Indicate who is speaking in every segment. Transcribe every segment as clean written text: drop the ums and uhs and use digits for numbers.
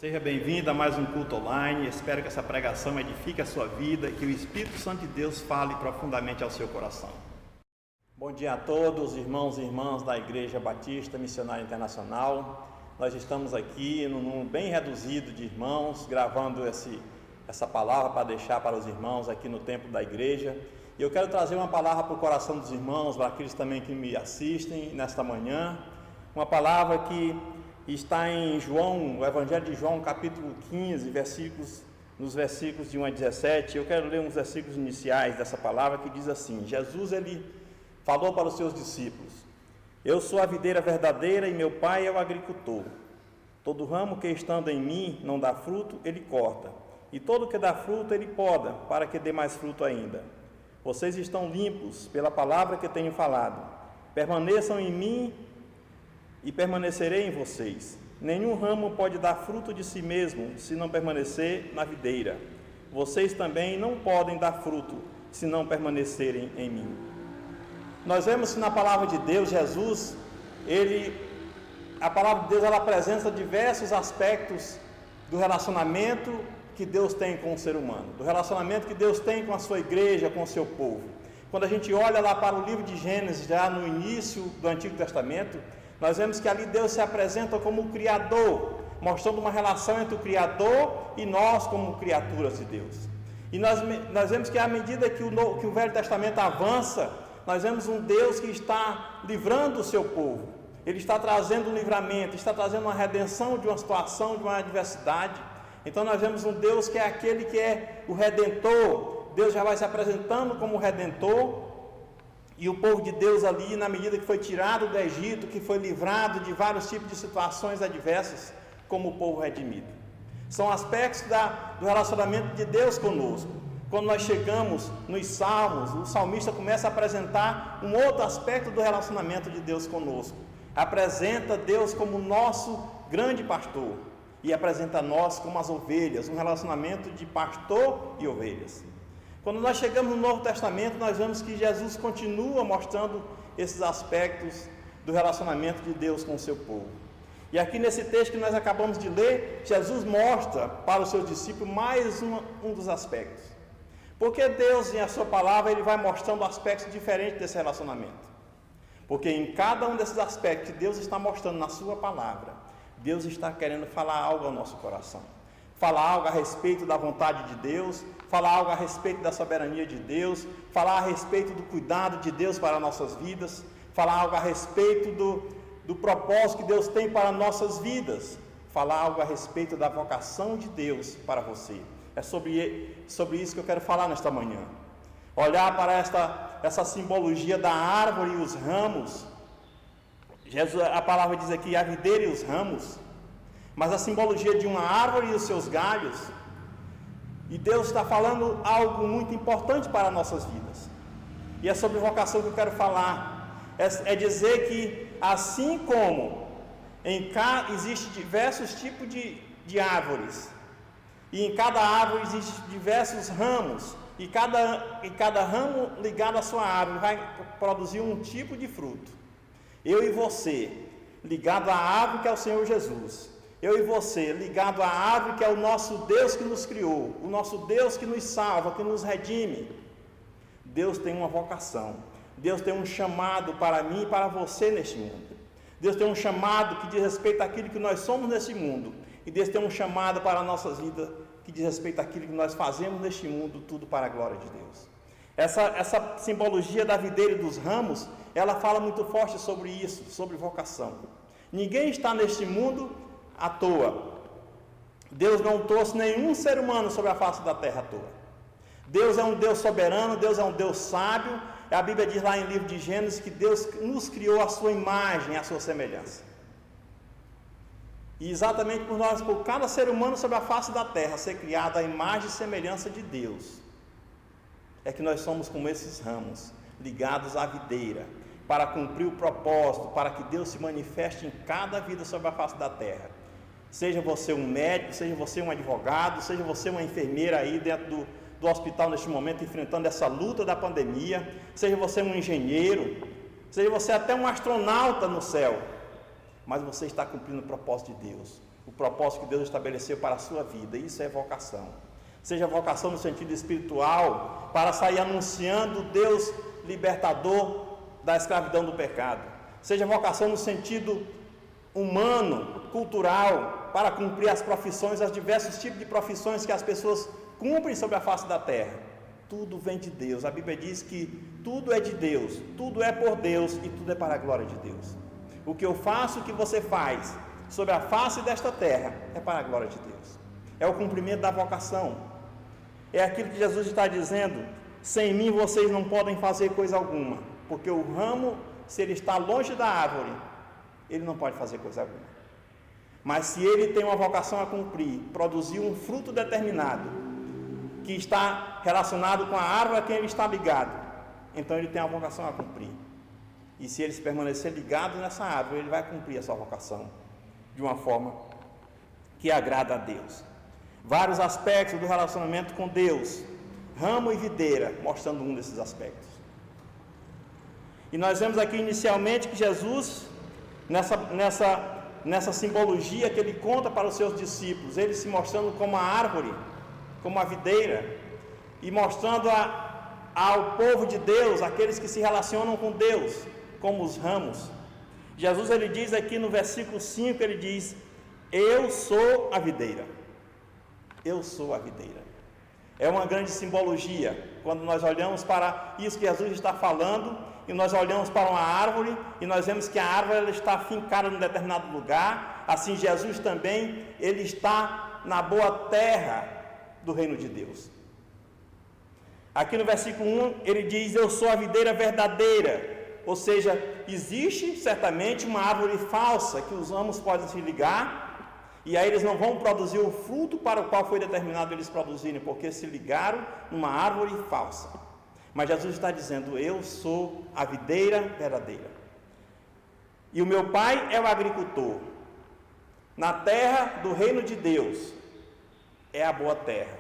Speaker 1: Seja bem-vindo a mais um culto online. Espero que essa pregação edifique a sua vida e que o Espírito Santo de Deus fale profundamente ao seu coração. Bom dia a todos, irmãos e irmãs da Igreja Batista Missionária Internacional. Nós estamos aqui num número bem reduzido de irmãos, gravando essa palavra para deixar para os irmãos aqui no templo da igreja. E eu quero trazer uma palavra para o coração dos irmãos, para aqueles também que me assistem nesta manhã. Uma palavra que está em João, o Evangelho de João, capítulo 15, nos versículos de 1 a 17. Eu quero ler uns versículos iniciais dessa palavra que diz assim: Jesus, ele falou para os seus discípulos: Eu sou a videira verdadeira e meu pai é o agricultor. Todo ramo que estando em mim não dá fruto, ele corta, e todo que dá fruto ele poda, para que dê mais fruto ainda. Vocês estão limpos pela palavra que tenho falado. Permaneçam em mim e permanecerei em vocês. Nenhum ramo pode dar fruto de si mesmo, se não permanecer na videira. Vocês também não podem dar fruto, se não permanecerem em mim. Nós vemos que na palavra de Deus, Jesus, a palavra de Deus, ela apresenta diversos aspectos do relacionamento que Deus tem com o ser humano, do relacionamento que Deus tem com a sua igreja, com o seu povo. Quando a gente olha lá para o livro de Gênesis, já no início do Antigo Testamento, nós vemos que ali Deus se apresenta como o Criador, mostrando uma relação entre o Criador e nós como criaturas de Deus. E nós vemos que à medida que o Velho Testamento avança, nós vemos um Deus que está livrando o seu povo. Ele está trazendo um livramento, está trazendo uma redenção de uma situação, de uma adversidade. Então nós vemos um Deus que é aquele que é o Redentor. Deus já vai se apresentando como o Redentor. E o povo de Deus ali, na medida que foi tirado do Egito, que foi livrado de vários tipos de situações adversas, como o povo redimido. São aspectos do relacionamento de Deus conosco. Quando nós chegamos nos Salmos, o salmista começa a apresentar um outro aspecto do relacionamento de Deus conosco. Apresenta Deus como nosso grande pastor e apresenta nós como as ovelhas, um relacionamento de pastor e ovelhas. Quando nós chegamos no Novo Testamento, nós vemos que Jesus continua mostrando esses aspectos do relacionamento de Deus com o seu povo. E aqui nesse texto que nós acabamos de ler, Jesus mostra para os seus discípulos mais um dos aspectos. Porque Deus, em a sua palavra, ele vai mostrando aspectos diferentes desse relacionamento. Porque em cada um desses aspectos que Deus está mostrando na sua palavra, Deus está querendo falar algo ao nosso coração. Falar algo a respeito da vontade de Deus, falar algo a respeito da soberania de Deus, falar a respeito do cuidado de Deus para nossas vidas, falar algo a respeito do propósito que Deus tem para nossas vidas, falar algo a respeito da vocação de Deus para você. É sobre isso que eu quero falar nesta manhã. Olhar para essa simbologia da árvore e os ramos. A palavra diz aqui a videira e os ramos, mas a simbologia de uma árvore e os seus galhos. E Deus está falando algo muito importante para nossas vidas. E é sobre vocação que eu quero falar. É dizer que assim como existem diversos tipos de árvores, e em cada árvore existem diversos ramos, e cada ramo ligado à sua árvore vai produzir um tipo de fruto. Eu e você, ligado à árvore que é o Senhor Jesus. Eu e você, ligado à árvore que é o nosso Deus que nos criou, o nosso Deus que nos salva, que nos redime. Deus tem uma vocação, Deus tem um chamado para mim e para você neste mundo. Deus tem um chamado que diz respeito àquilo que nós somos neste mundo, e Deus tem um chamado para a nossa vida que diz respeito àquilo que nós fazemos neste mundo, tudo para a glória de Deus. Essa simbologia da videira e dos ramos, ela fala muito forte sobre isso, sobre vocação. Ninguém está neste mundo à toa. Deus não trouxe nenhum ser humano sobre a face da terra à toa. Deus é um Deus soberano, Deus é um Deus sábio. A Bíblia diz lá em livro de Gênesis que Deus nos criou à sua imagem, à sua semelhança. E exatamente por cada ser humano sobre a face da terra ser criado à imagem e semelhança de Deus, é que nós somos como esses ramos, ligados à videira, para cumprir o propósito, para que Deus se manifeste em cada vida sobre a face da terra. Seja você um médico, seja você um advogado, seja você uma enfermeira aí dentro do hospital neste momento, enfrentando essa luta da pandemia, seja você um engenheiro, seja você até um astronauta no céu, mas você está cumprindo o propósito de Deus. o propósito que Deus estabeleceu para a sua vida. Isso é vocação. Seja vocação no sentido espiritual, para sair anunciando Deus libertador da escravidão do pecado. Seja vocação no sentido humano, cultural, para cumprir as profissões, os diversos tipos de profissões que as pessoas cumprem sobre a face da terra. Tudo vem de Deus. A Bíblia diz que tudo é de Deus, tudo é por Deus e tudo é para a glória de Deus. O que eu faço, o que você faz sobre a face desta terra é para a glória de Deus. É o cumprimento da vocação. É aquilo que Jesus está dizendo: sem mim vocês não podem fazer coisa alguma, porque o ramo, se ele está longe da árvore, ele não pode fazer coisa alguma. Mas se ele tem uma vocação a cumprir, produzir um fruto determinado, que está relacionado com a árvore a quem ele está ligado, então ele tem uma vocação a cumprir. E se ele se permanecer ligado nessa árvore, ele vai cumprir a sua vocação de uma forma que agrada a Deus. Vários aspectos do relacionamento com Deus, ramo e videira, mostrando um desses aspectos. E nós vemos aqui inicialmente que Jesus, nessa simbologia que ele conta para os seus discípulos, ele se mostrando como a árvore, como a videira, e mostrando ao povo de Deus, aqueles que se relacionam com Deus, como os ramos. Jesus, ele diz aqui no versículo 5, ele diz: eu sou a videira. Eu sou a videira. É uma grande simbologia, quando nós olhamos para isso que Jesus está falando, e nós olhamos para uma árvore, e nós vemos que a árvore ela está fincada em um determinado lugar. Assim Jesus também, ele está na boa terra do reino de Deus. Aqui no versículo 1, ele diz: eu sou a videira verdadeira. Ou seja, existe certamente uma árvore falsa que os ramos podem se ligar, e aí eles não vão produzir o fruto para o qual foi determinado eles produzirem, porque se ligaram numa árvore falsa. Mas Jesus está dizendo: eu sou a videira verdadeira. E o meu pai é o agricultor. Na terra do reino de Deus é a boa terra,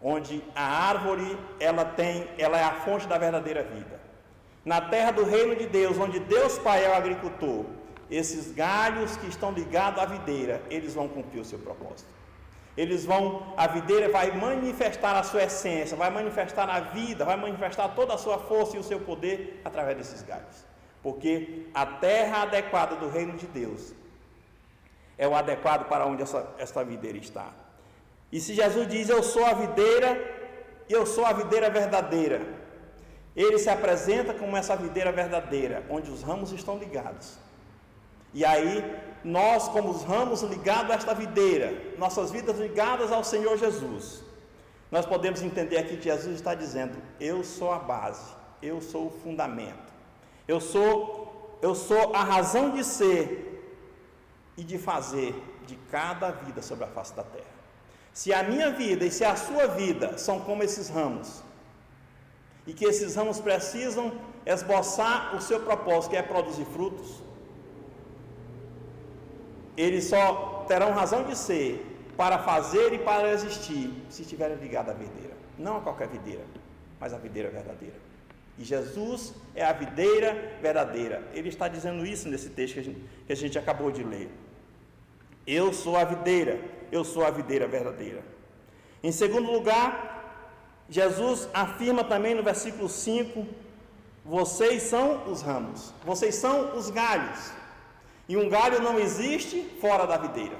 Speaker 1: onde a árvore ela é a fonte da verdadeira vida. Na terra do reino de Deus, onde Deus Pai é o agricultor, esses galhos que estão ligados à videira, eles vão cumprir o seu propósito. A videira vai manifestar a sua essência, vai manifestar a vida, vai manifestar toda a sua força e o seu poder através desses galhos. Porque a terra adequada do reino de Deus é o adequado para onde essa videira está. E se Jesus diz: eu sou a videira verdadeira, ele se apresenta como essa videira verdadeira, onde os ramos estão ligados. E aí, nós, como os ramos ligados a esta videira, nossas vidas ligadas ao Senhor Jesus, nós podemos entender aqui que Jesus está dizendo: eu sou a base, eu sou o fundamento, eu sou a razão de ser e de fazer de cada vida sobre a face da terra. Se a minha vida e se a sua vida são como esses ramos, e que esses ramos precisam esboçar o seu propósito, que é produzir frutos, eles só terão razão de ser para fazer e para existir se estiverem ligados à videira. Não a qualquer videira, mas a videira verdadeira. E Jesus é a videira verdadeira. Ele está dizendo isso nesse texto que a gente acabou de ler. Eu sou a videira verdadeira. Em segundo lugar, Jesus afirma também no versículo 5: vocês são os ramos, vocês são os galhos. E um galho não existe fora da videira.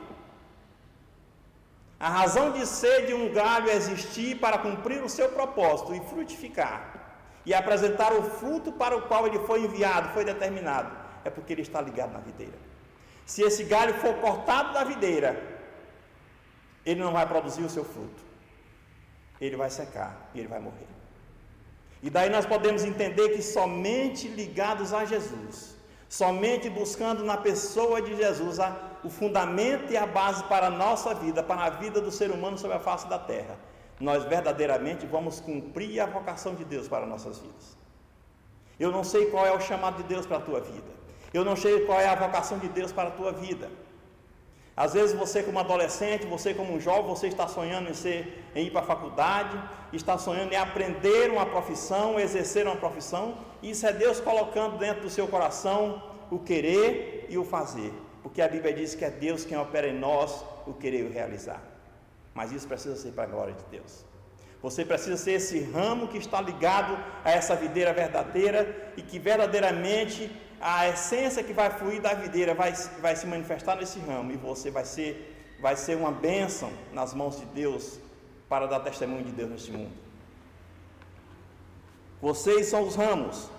Speaker 1: A razão de ser de um galho é existir para cumprir o seu propósito e frutificar, e apresentar o fruto para o qual ele foi enviado, foi determinado, é porque ele está ligado na videira. Se esse galho for cortado da videira, ele não vai produzir o seu fruto, ele vai secar e ele vai morrer. E daí nós podemos entender que somente ligados a Jesus, somente buscando na pessoa de Jesus o fundamento e a base para a nossa vida, para a vida do ser humano sobre a face da terra, nós verdadeiramente vamos cumprir a vocação de Deus para nossas vidas. Eu não sei qual é o chamado de Deus para a tua vida, eu não sei qual é a vocação de Deus para a tua vida. Às vezes você, como adolescente, você como um jovem, você está sonhando em ir para a faculdade, está sonhando em aprender uma profissão, exercer uma profissão. Isso é Deus colocando dentro do seu coração o querer e o fazer. porque a Bíblia diz que é Deus quem opera em nós o querer e o realizar. Mas isso precisa ser para a glória de Deus. Você precisa ser esse ramo que está ligado a essa videira verdadeira e que verdadeiramente a essência que vai fluir da videira vai se manifestar nesse ramo, e você vai ser uma bênção nas mãos de Deus para dar testemunho de Deus neste mundo. Vocês são os ramos.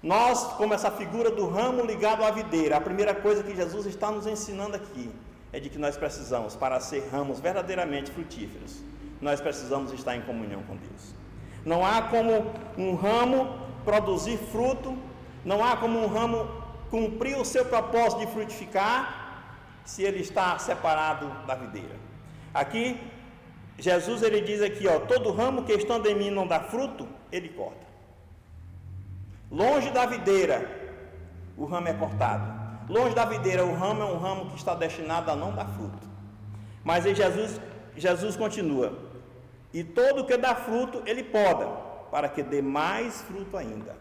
Speaker 1: Nós, como essa figura do ramo ligado à videira, a primeira coisa que Jesus está nos ensinando aqui é de que nós precisamos, para ser ramos verdadeiramente frutíferos, nós precisamos estar em comunhão com Deus. Não há como um ramo produzir fruto, não há como um ramo cumprir o seu propósito de frutificar se ele está separado da videira. Aqui, Jesus ele diz aqui, todo ramo que estando em mim não dá fruto, ele corta. Longe da videira, o ramo é cortado. Longe da videira, o ramo é um ramo que está destinado a não dar fruto. Mas aí Jesus continua: e todo que dá fruto, ele poda, para que dê mais fruto ainda.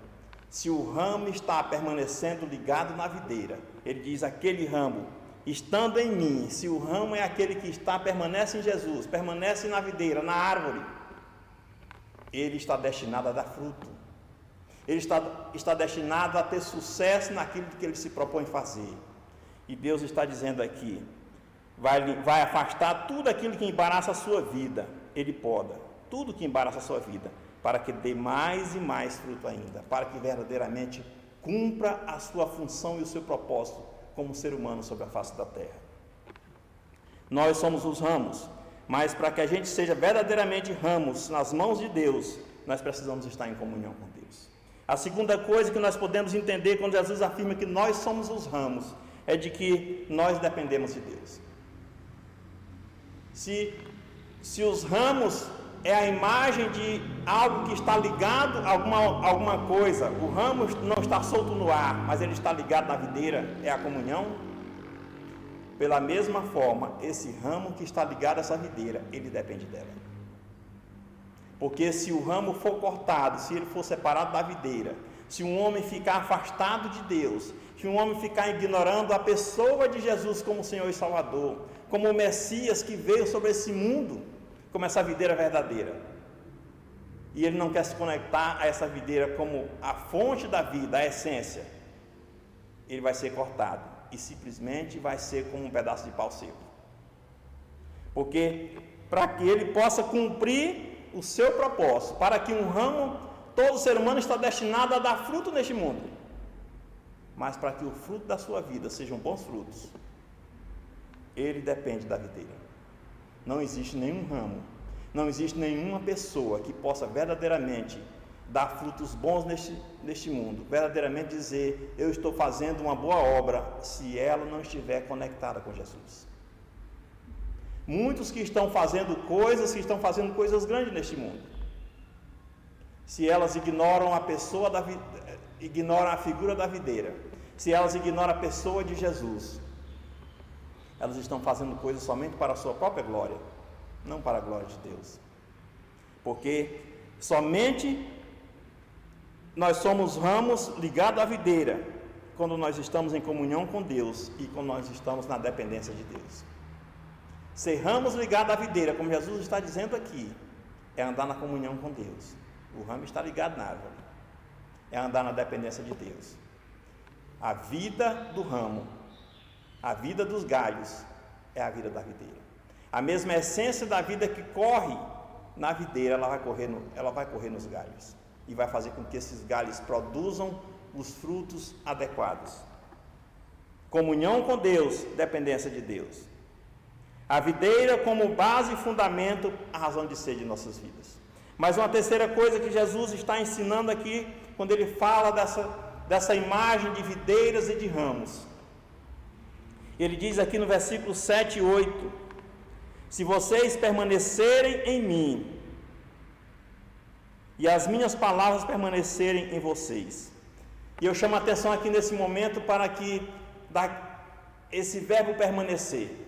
Speaker 1: Se o ramo está permanecendo ligado na videira, ele diz, aquele ramo, estando em mim, se o ramo é aquele que permanece em Jesus, permanece na videira, na árvore, ele está destinado a dar fruto. Ele está destinado a ter sucesso naquilo que ele se propõe fazer. E Deus está dizendo aqui, vai afastar tudo aquilo que embaraça a sua vida. Ele poda tudo que embaraça a sua vida, para que dê mais e mais fruto ainda, para que verdadeiramente cumpra a sua função e o seu propósito como ser humano sobre a face da terra. Nós somos os ramos, mas para que a gente seja verdadeiramente ramos nas mãos de Deus, nós precisamos estar em comunhão com Deus. A segunda coisa que nós podemos entender quando Jesus afirma que nós somos os ramos, é de que nós dependemos de Deus. Se os ramos é a imagem de algo que está ligado a alguma coisa, o ramo não está solto no ar, mas ele está ligado na videira, é a comunhão. Pela mesma forma, esse ramo que está ligado a essa videira, ele depende dela. Porque se o ramo for cortado, se ele for separado da videira, se um homem ficar afastado de Deus, se um homem ficar ignorando a pessoa de Jesus como Senhor e Salvador, como o Messias que veio sobre esse mundo, como essa videira verdadeira, e ele não quer se conectar a essa videira como a fonte da vida, a essência, ele vai ser cortado e simplesmente vai ser como um pedaço de pau seco. Porque para que ele possa cumprir o seu propósito, para que um ramo, todo ser humano está destinado a dar fruto neste mundo, mas para que o fruto da sua vida sejam bons frutos, ele depende da videira. Não existe nenhum ramo, não existe nenhuma pessoa que possa verdadeiramente dar frutos bons neste mundo, verdadeiramente dizer, eu estou fazendo uma boa obra, se ela não estiver conectada com Jesus. Muitos que estão fazendo coisas grandes neste mundo, se elas ignoram ignoram a figura da videira, se elas ignoram a pessoa de Jesus, elas estão fazendo coisas somente para a sua própria glória, não para a glória de Deus. Porque somente nós somos ramos ligados à videira quando nós estamos em comunhão com Deus e quando nós estamos na dependência de Deus. Ser ramos ligados à videira, como Jesus está dizendo aqui, é andar na comunhão com Deus. O ramo está ligado na árvore, é andar na dependência de Deus. A vida do ramo, a vida dos galhos, é a vida da videira. A mesma essência da vida que corre na videira, ela vai correr nos galhos e vai fazer com que esses galhos produzam os frutos adequados. Comunhão com Deus, dependência de Deus. A videira como base e fundamento, a razão de ser de nossas vidas. Mas uma terceira coisa que Jesus está ensinando aqui, quando ele fala dessa imagem de videiras e de ramos. Ele diz aqui no versículo 7 e 8, se vocês permanecerem em mim, e as minhas palavras permanecerem em vocês. E eu chamo a atenção aqui nesse momento para que esse verbo permanecer,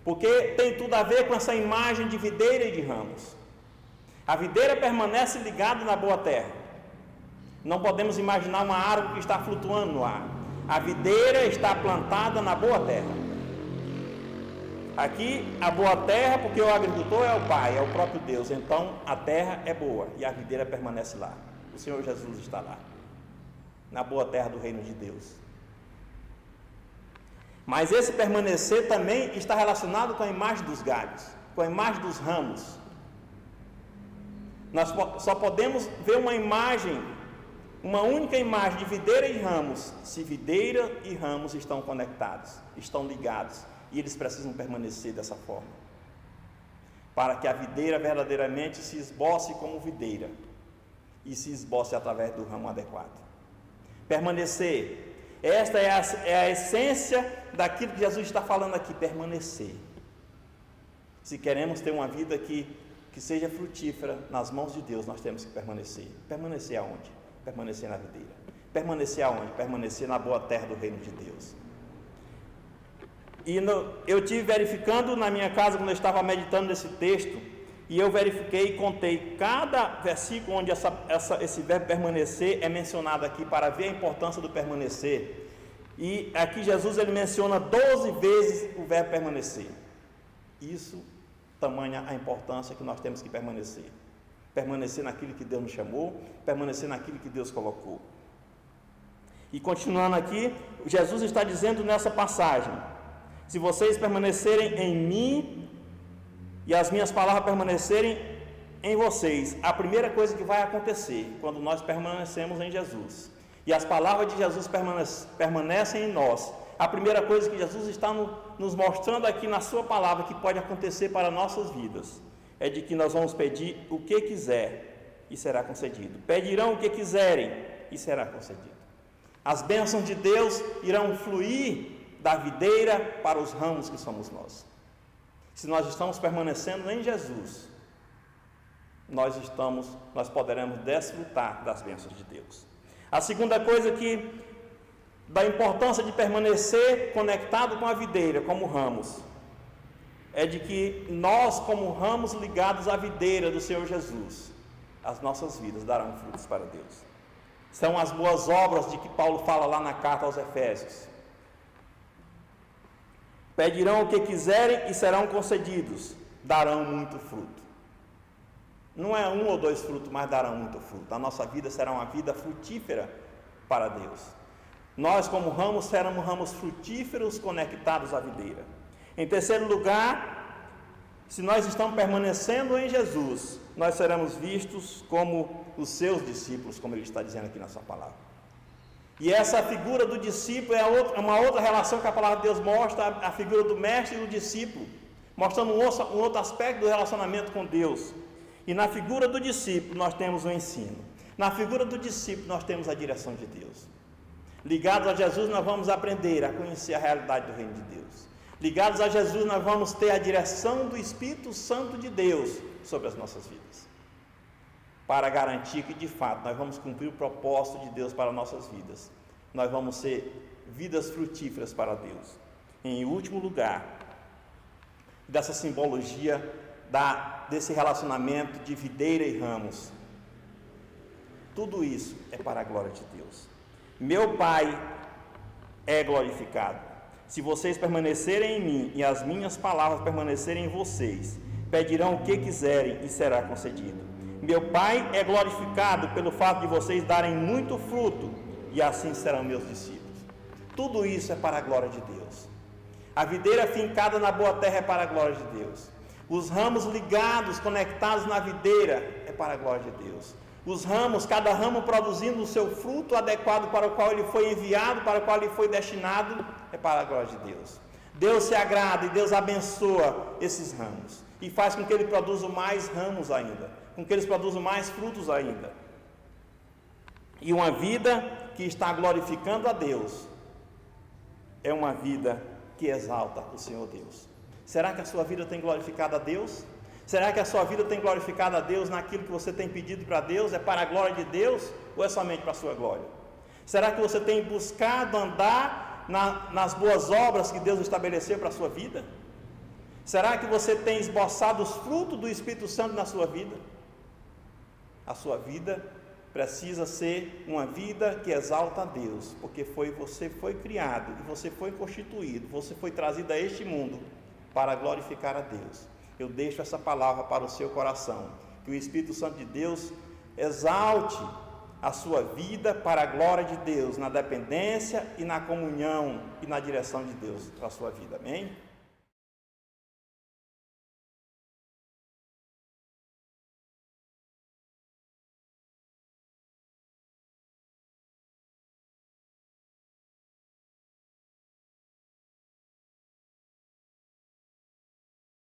Speaker 1: porque tem tudo a ver com essa imagem de videira e de ramos. A videira permanece ligada na boa terra. Não podemos imaginar uma árvore que está flutuando no ar. A videira está plantada na boa terra. Aqui, a boa terra, porque o agricultor é o Pai, é o próprio Deus. Então, a terra é boa e a videira permanece lá. O Senhor Jesus está lá, na boa terra do reino de Deus. Mas esse permanecer também está relacionado com a imagem dos galhos, com a imagem dos ramos. Nós só podemos ver uma imagem, uma única imagem de videira e ramos, se videira e ramos estão conectados, estão ligados, e eles precisam permanecer dessa forma, para que a videira verdadeiramente se esboce como videira, e se esboce através do ramo adequado. Permanecer, esta é a essência daquilo que Jesus está falando aqui, permanecer. Se queremos ter uma vida que seja frutífera nas mãos de Deus, nós temos que permanecer. Permanecer aonde? Permanecer na videira. Permanecer aonde? Permanecer na boa terra do reino de Deus. E eu tive verificando na minha casa, quando eu estava meditando nesse texto, e eu verifiquei e contei cada versículo onde esse verbo permanecer é mencionado aqui, para ver a importância do permanecer. E aqui Jesus ele menciona 12 vezes o verbo permanecer. Isso, tamanha a importância que nós temos que permanecer. Permanecer naquilo que Deus nos chamou, permanecer naquilo que Deus colocou. E continuando aqui, Jesus está dizendo nessa passagem: se vocês permanecerem em mim e as minhas palavras permanecerem em vocês, a primeira coisa que vai acontecer quando nós permanecemos em Jesus e as palavras de Jesus permanecem em nós, a primeira coisa que Jesus está nos mostrando aqui na sua palavra que pode acontecer para nossas vidas é de que nós vamos pedir o que quiser e será concedido. Pedirão o que quiserem e será concedido. As bênçãos de Deus irão fluir da videira para os ramos que somos nós. Se nós estamos permanecendo em Jesus, nós poderemos desfrutar das bênçãos de Deus. A segunda coisa da importância de permanecer conectado com a videira, como ramos, é de que nós, como ramos ligados à videira do Senhor Jesus, as nossas vidas darão frutos para Deus. São as boas obras de que Paulo fala lá na carta aos Efésios. Pedirão o que quiserem e serão concedidos, darão muito fruto. Não é 1 ou 2 frutos, mas darão muito fruto. A nossa vida será uma vida frutífera para Deus. Nós, como ramos, seremos ramos frutíferos conectados à videira. Em terceiro lugar, se nós estamos permanecendo em Jesus, nós seremos vistos como os seus discípulos, como ele está dizendo aqui na sua palavra. E essa figura do discípulo é uma outra relação que a palavra de Deus mostra, a figura do mestre e do discípulo, mostrando um outro aspecto do relacionamento com Deus. E na figura do discípulo nós temos o ensino. Na figura do discípulo nós temos a direção de Deus. Ligados a Jesus nós vamos aprender a conhecer a realidade do reino de Deus. Ligados a Jesus nós vamos ter a direção do Espírito Santo de Deus sobre as nossas vidas, para garantir que de fato nós vamos cumprir o propósito de Deus para nossas vidas. Nós vamos ser vidas frutíferas para Deus. Em último lugar, dessa simbologia desse relacionamento de videira e ramos, tudo isso é para a glória de Deus. Meu Pai é glorificado se vocês permanecerem em mim e as minhas palavras permanecerem em vocês. Pedirão o que quiserem e será concedido. Meu Pai é glorificado pelo fato de vocês darem muito fruto, e assim serão meus discípulos. Tudo isso é para a glória de Deus. A videira fincada na boa terra é para a glória de Deus. Os ramos ligados, conectados na videira, é para a glória de Deus. Os ramos, cada ramo produzindo o seu fruto adequado para o qual ele foi enviado, para o qual ele foi destinado, é para a glória de Deus. Deus se agrada e Deus abençoa esses ramos e faz com que ele produza mais ramos ainda, com que eles produzam mais frutos ainda. E uma vida que está glorificando a Deus é uma vida que exalta o Senhor Deus. Será que a sua vida tem glorificado a Deus? Será que a sua vida tem glorificado a Deus naquilo que você tem pedido para Deus? É para a glória de Deus ou é somente para a sua glória? Será que você tem buscado andar nas boas obras que Deus estabeleceu para a sua vida? Será que você tem esboçado os frutos do Espírito Santo na sua vida? A sua vida precisa ser uma vida que exalta a Deus, porque você foi criado, e você foi constituído, você foi trazido a este mundo para glorificar a Deus. Eu deixo essa palavra para o seu coração, que o Espírito Santo de Deus exalte a sua vida para a glória de Deus, na dependência e na comunhão e na direção de Deus para a sua vida, amém?